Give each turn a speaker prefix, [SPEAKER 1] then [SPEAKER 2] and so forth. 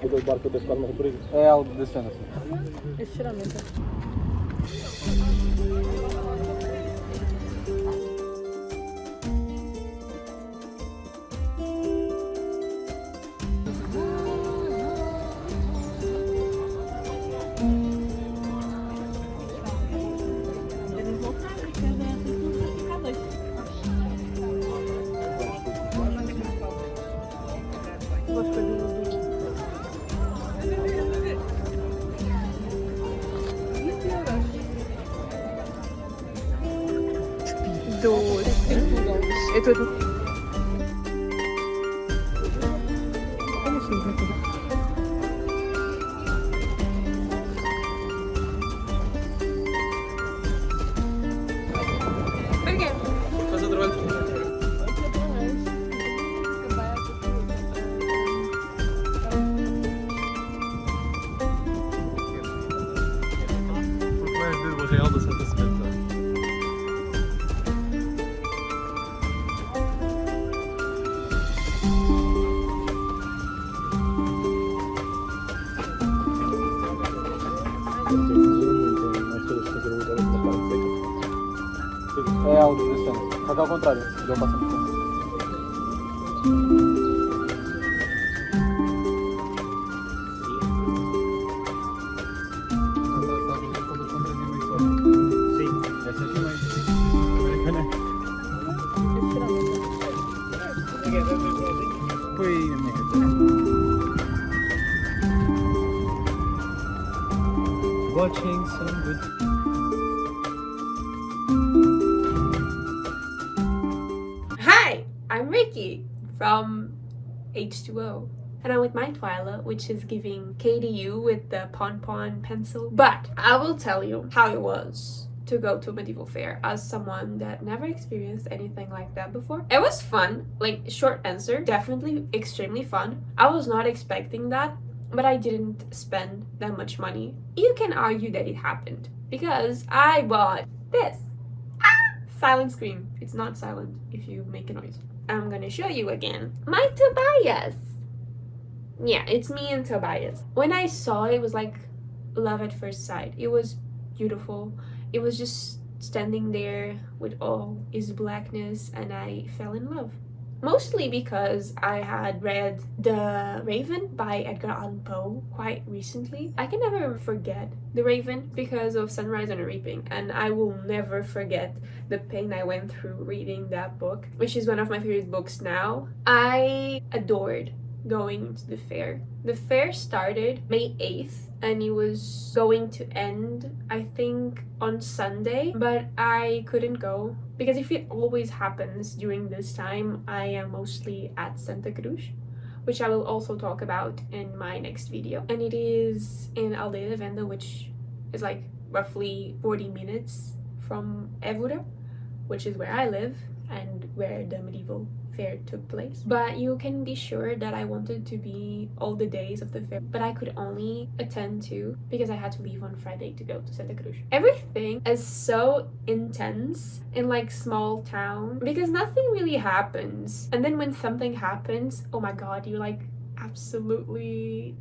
[SPEAKER 1] O barco deve ficar mais perigo.
[SPEAKER 2] É algo desse ano, assim.
[SPEAKER 3] Estiramento. Eles voltaram, porque a gente não ficar dois. Gostou do... Doce. É tudo. Como assim, vai tudo? Por quê?
[SPEAKER 1] Faz o trabalho. Porque vais ver o real da Santa Semana.
[SPEAKER 2] É algo desse ano. Só que ao contrário, deu bastante tempo. Foi a minha carteira. Watching some good.
[SPEAKER 3] Hi, I'm Ricky from H2O. And I'm with my Twyla, which is giving KDU with the pon-pon pencil. But I will tell you how it was to go to a medieval fair as someone that never experienced anything like that before. It was fun, like short answer, definitely extremely fun. I was not expecting that, but I didn't spend that much money. You can argue that it happened because I bought this. Silent scream. It's not silent if you make a noise. I'm gonna show you again. My Tobias. Yeah, it's me and Tobias. When I saw it, it was like love at first sight. It was beautiful. It was just standing there with all his blackness and I fell in love. Mostly because I had read The Raven by Edgar Allan Poe quite recently. I can never forget The Raven because of Sunrise and Reaping, and I will never forget the pain I went through reading that book, which is one of my favorite books now. I adored going to the fair. The fair started May 8th and it was going to end, I think, on Sunday, but I couldn't go because if it always happens during this time, I am mostly at Santa Cruz, which I will also talk about in my next video. And it is in Aldeia da Venda, which is like roughly 40 minutes from Évora, which is where I live and where the medieval fair took place. But you can be sure that I wanted to be all the days of the fair, but I could only attend 2 because I had to leave on Friday to go to Santa Cruz. Everything is so intense in like small town because nothing really happens, and then when something happens, oh my god, you're like absolutely